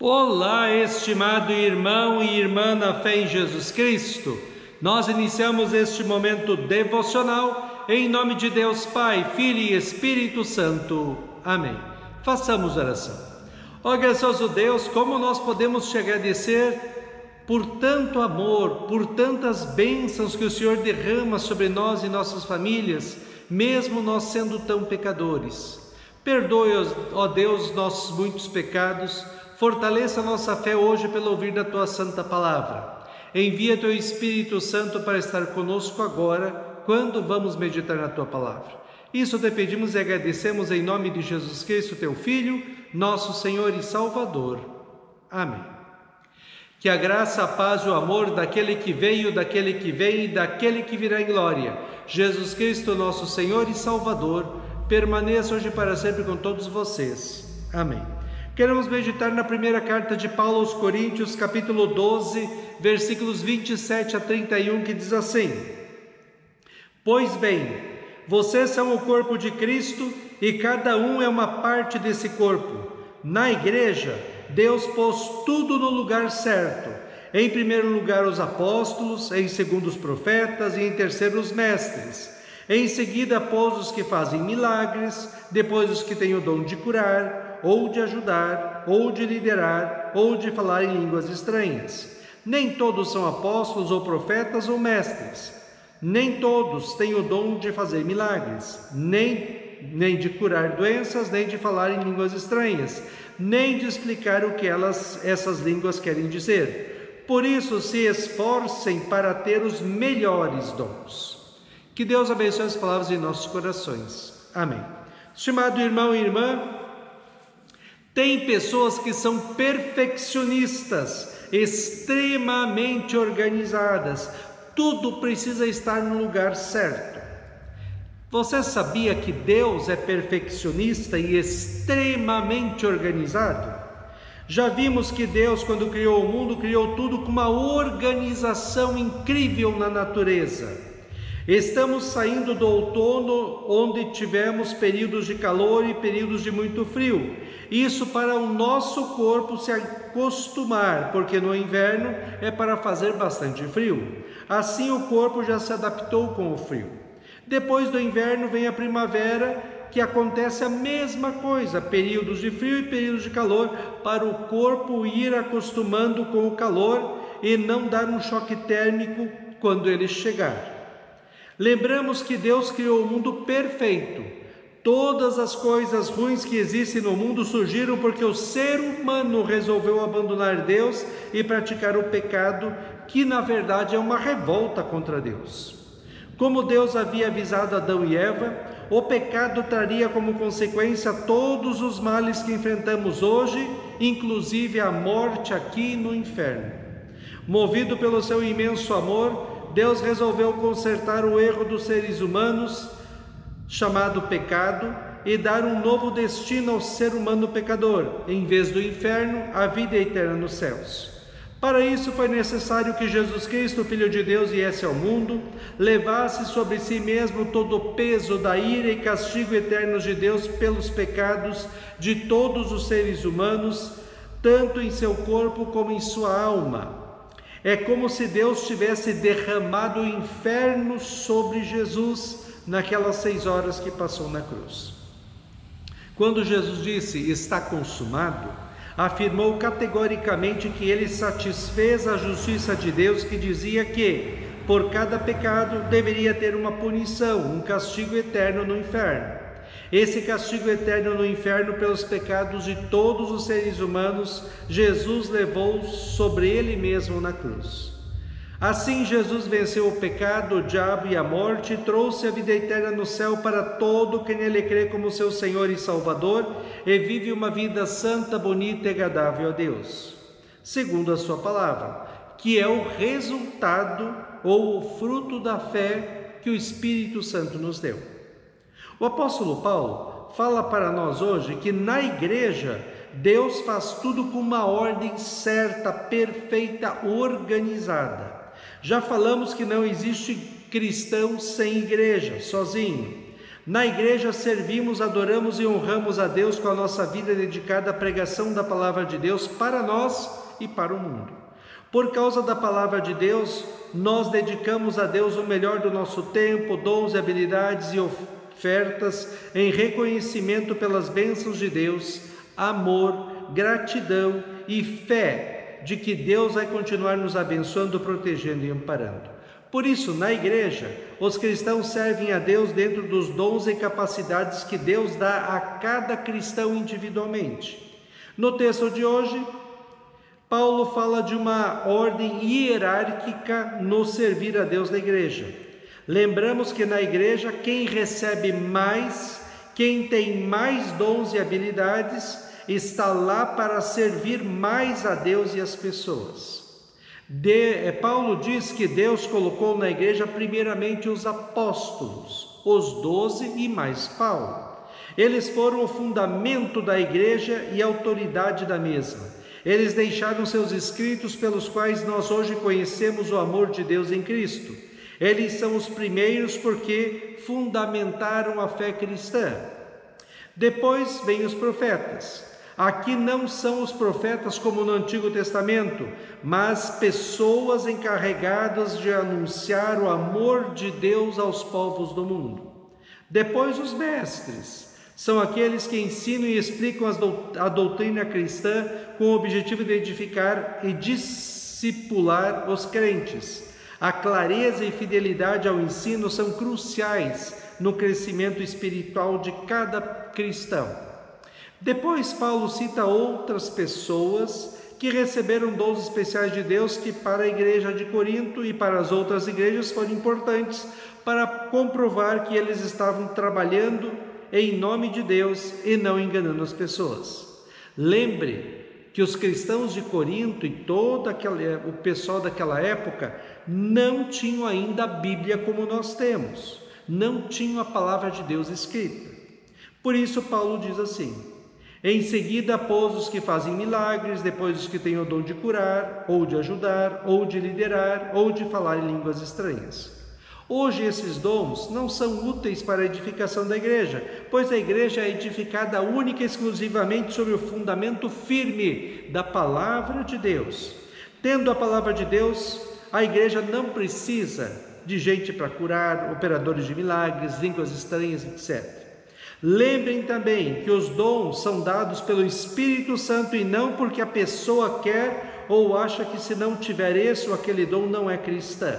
Olá, estimado irmão e irmã na fé em Jesus Cristo. Nós iniciamos este momento devocional em nome de Deus Pai, Filho e Espírito Santo. Amém. Façamos oração. Ó gracioso Deus, como nós podemos te agradecer por tanto amor, por tantas bênçãos que o Senhor derrama sobre nós e nossas famílias, mesmo nós sendo tão pecadores. Perdoe, ó Deus, nossos muitos pecados. Fortaleça a nossa fé hoje pelo ouvir da Tua Santa Palavra. Envia Teu Espírito Santo para estar conosco agora, quando vamos meditar na Tua Palavra. Isso te pedimos e agradecemos em nome de Jesus Cristo, Teu Filho, nosso Senhor e Salvador. Amém. Que a graça, a paz e o amor daquele que veio, daquele que vem e daquele que virá em glória, Jesus Cristo, nosso Senhor e Salvador, permaneça hoje e para sempre com todos vocês. Amém. Queremos meditar na primeira carta de Paulo aos Coríntios, capítulo 12, versículos 27 a 31, que diz assim: Pois bem, vocês são o corpo de Cristo e cada um é uma parte desse corpo. Na igreja, Deus pôs tudo no lugar certo. Em primeiro lugar os apóstolos, em segundo os profetas e em terceiro os mestres. Em seguida pôs os que fazem milagres, depois os que têm o dom de curar, ou de ajudar, ou de liderar, ou de falar em línguas estranhas. Nem todos são apóstolos ou profetas ou mestres. Nem todos têm o dom de fazer milagres, nem de curar doenças, nem de falar em línguas estranhas, nem de explicar o que essas línguas querem dizer. Por isso, se esforcem para ter os melhores dons. Que Deus abençoe as palavras em nossos corações. Amém. Estimado irmão e irmã, tem pessoas que são perfeccionistas, extremamente organizadas. Tudo precisa estar no lugar certo. Você sabia que Deus é perfeccionista e extremamente organizado? Já vimos que Deus, quando criou o mundo, criou tudo com uma organização incrível na natureza. Estamos saindo do outono, onde tivemos períodos de calor e períodos de muito frio. Isso para o nosso corpo se acostumar, porque no inverno é para fazer bastante frio. Assim o corpo já se adaptou com o frio. Depois do inverno vem a primavera, que acontece a mesma coisa, períodos de frio e períodos de calor, para o corpo ir acostumando com o calor e não dar um choque térmico quando ele chegar. Lembramos que Deus criou o mundo perfeito. Todas as coisas ruins que existem no mundo surgiram porque o ser humano resolveu abandonar Deus e praticar o pecado, que na verdade é uma revolta contra Deus. Como Deus havia avisado Adão e Eva, o pecado traria como consequência todos os males que enfrentamos hoje, inclusive a morte aqui no inferno. Movido pelo seu imenso amor, Deus resolveu consertar o erro dos seres humanos, chamado pecado, e dar um novo destino ao ser humano pecador, em vez do inferno, a vida eterna nos céus. Para isso foi necessário que Jesus Cristo, Filho de Deus, viesse ao mundo, levasse sobre si mesmo todo o peso da ira e castigo eternos de Deus pelos pecados de todos os seres humanos, tanto em seu corpo como em sua alma. É como se Deus tivesse derramado o inferno sobre Jesus naquelas 6 horas que passou na cruz. Quando Jesus disse, está consumado, afirmou categoricamente que ele satisfez a justiça de Deus, que dizia que, por cada pecado, deveria ter uma punição, um castigo eterno no inferno. Esse castigo eterno no inferno pelos pecados de todos os seres humanos, Jesus levou sobre ele mesmo na cruz. Assim, Jesus venceu o pecado, o diabo e a morte, e trouxe a vida eterna no céu para todo quem nele crê como seu Senhor e Salvador, e vive uma vida santa, bonita e agradável a Deus, segundo a sua palavra, que é o resultado ou o fruto da fé que o Espírito Santo nos deu. O apóstolo Paulo fala para nós hoje que na igreja Deus faz tudo com uma ordem certa, perfeita, organizada. Já falamos que não existe cristão sem igreja, sozinho. Na igreja servimos, adoramos e honramos a Deus com a nossa vida dedicada à pregação da palavra de Deus para nós e para o mundo. Por causa da palavra de Deus, nós dedicamos a Deus o melhor do nosso tempo, dons e habilidades e ofertas em reconhecimento pelas bênçãos de Deus, amor, gratidão e fé de que Deus vai continuar nos abençoando, protegendo e amparando. Por isso, na igreja, os cristãos servem a Deus dentro dos dons e capacidades que Deus dá a cada cristão individualmente. No texto de hoje, Paulo fala de uma ordem hierárquica no servir a Deus na igreja. Lembramos que na igreja, quem recebe mais, quem tem mais dons e habilidades, está lá para servir mais a Deus e as pessoas. Paulo diz que Deus colocou na igreja primeiramente os apóstolos, os 12 e mais Paulo. Eles foram o fundamento da igreja e a autoridade da mesma. Eles deixaram seus escritos pelos quais nós hoje conhecemos o amor de Deus em Cristo. Eles são os primeiros porque fundamentaram a fé cristã. Depois vêm os profetas. Aqui não são os profetas como no Antigo Testamento, mas pessoas encarregadas de anunciar o amor de Deus aos povos do mundo. Depois os mestres. São aqueles que ensinam e explicam a doutrina cristã com o objetivo de edificar e discipular os crentes. A clareza e fidelidade ao ensino são cruciais no crescimento espiritual de cada cristão. Depois, Paulo cita outras pessoas que receberam dons especiais de Deus que para a igreja de Corinto e para as outras igrejas foram importantes para comprovar que eles estavam trabalhando em nome de Deus e não enganando as pessoas. Lembre que os cristãos de Corinto e todo o pessoal daquela época não tinham ainda a Bíblia como nós temos, não tinham a palavra de Deus escrita. Por isso Paulo diz assim: em seguida após os que fazem milagres, depois os que têm o dom de curar, ou de ajudar, ou de liderar, ou de falar em línguas estranhas. Hoje esses dons não são úteis para a edificação da igreja, pois a igreja é edificada única e exclusivamente sobre o fundamento firme da palavra de Deus. Tendo a palavra de Deus, a igreja não precisa de gente para curar, operadores de milagres, línguas estranhas, etc. Lembrem também que os dons são dados pelo Espírito Santo e não porque a pessoa quer ou acha que se não tiver esse ou aquele dom não é cristã.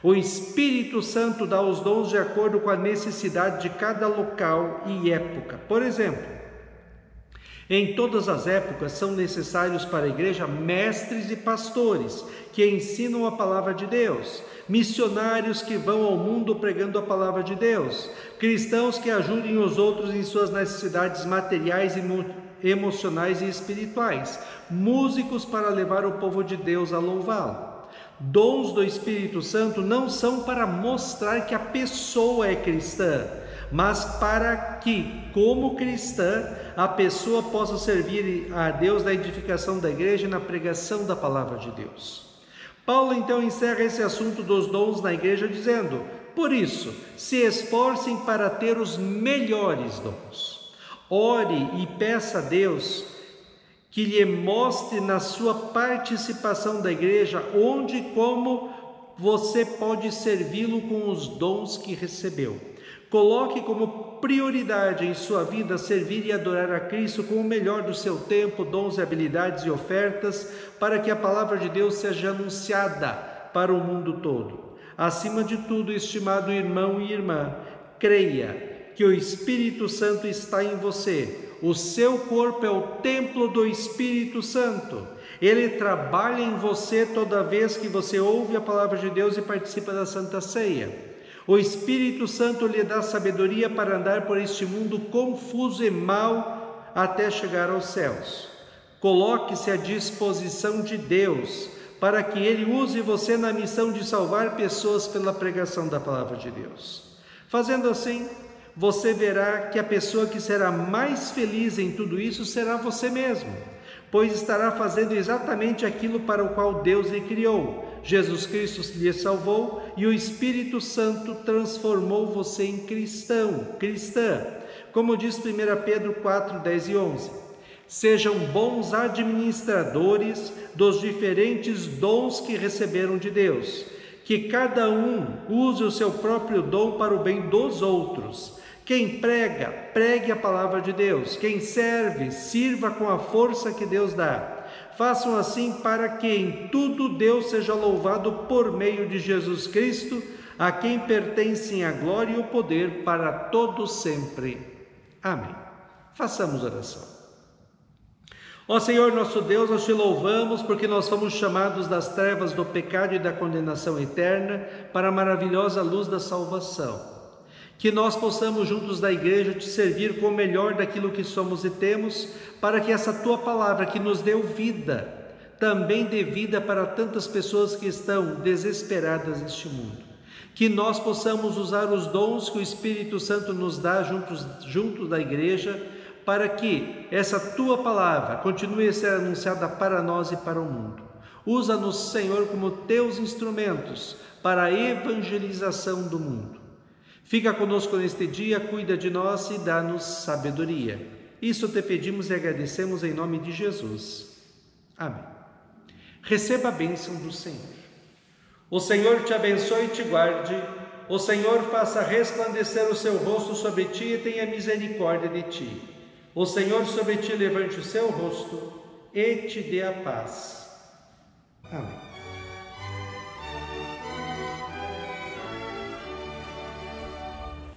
O Espírito Santo dá os dons de acordo com a necessidade de cada local e época. Por exemplo, em todas as épocas são necessários para a igreja mestres e pastores que ensinam a palavra de Deus, missionários que vão ao mundo pregando a palavra de Deus, cristãos que ajudem os outros em suas necessidades materiais e emocionais e espirituais, músicos para levar o povo de Deus a louvá-lo. Dons do Espírito Santo não são para mostrar que a pessoa é cristã, mas para que, como cristã, a pessoa possa servir a Deus na edificação da igreja e na pregação da palavra de Deus. Paulo então encerra esse assunto dos dons na igreja dizendo: por isso, se esforcem para ter os melhores dons. Ore e peça a Deus que lhe mostre na sua participação da igreja onde e como você pode servi-lo com os dons que recebeu. Coloque como prioridade em sua vida servir e adorar a Cristo com o melhor do seu tempo, dons, habilidades e ofertas, para que a palavra de Deus seja anunciada para o mundo todo. Acima de tudo, estimado irmão e irmã, creia que o Espírito Santo está em você. O seu corpo é o templo do Espírito Santo. Ele trabalha em você toda vez que você ouve a palavra de Deus e participa da Santa Ceia. O Espírito Santo lhe dá sabedoria para andar por este mundo confuso e mau até chegar aos céus. Coloque-se à disposição de Deus para que Ele use você na missão de salvar pessoas pela pregação da palavra de Deus. Fazendo assim, você verá que a pessoa que será mais feliz em tudo isso será você mesmo, pois estará fazendo exatamente aquilo para o qual Deus lhe criou. Jesus Cristo lhe salvou e o Espírito Santo transformou você em cristão, cristã. Como diz 1 Pedro 4, 10 e 11. Sejam bons administradores dos diferentes dons que receberam de Deus. Que cada um use o seu próprio dom para o bem dos outros. Quem prega, pregue a palavra de Deus. Quem serve, sirva com a força que Deus dá. Façam assim para que em tudo Deus seja louvado por meio de Jesus Cristo, a quem pertencem a glória e o poder para todos sempre. Amém. Façamos oração. Ó Senhor nosso Deus, nós te louvamos porque nós fomos chamados das trevas do pecado e da condenação eterna para a maravilhosa luz da salvação. Que nós possamos juntos da igreja te servir com o melhor daquilo que somos e temos, para que essa tua palavra que nos deu vida, também dê vida para tantas pessoas que estão desesperadas neste mundo. Que nós possamos usar os dons que o Espírito Santo nos dá juntos da igreja, para que essa tua palavra continue a ser anunciada para nós e para o mundo. Usa-nos, Senhor, como teus instrumentos para a evangelização do mundo. Fica conosco neste dia, cuida de nós e dá-nos sabedoria. Isso te pedimos e agradecemos em nome de Jesus. Amém. Receba a bênção do Senhor. O Senhor te abençoe e te guarde. O Senhor faça resplandecer o seu rosto sobre ti e tenha misericórdia de ti. O Senhor sobre ti levante o seu rosto e te dê a paz. Amém.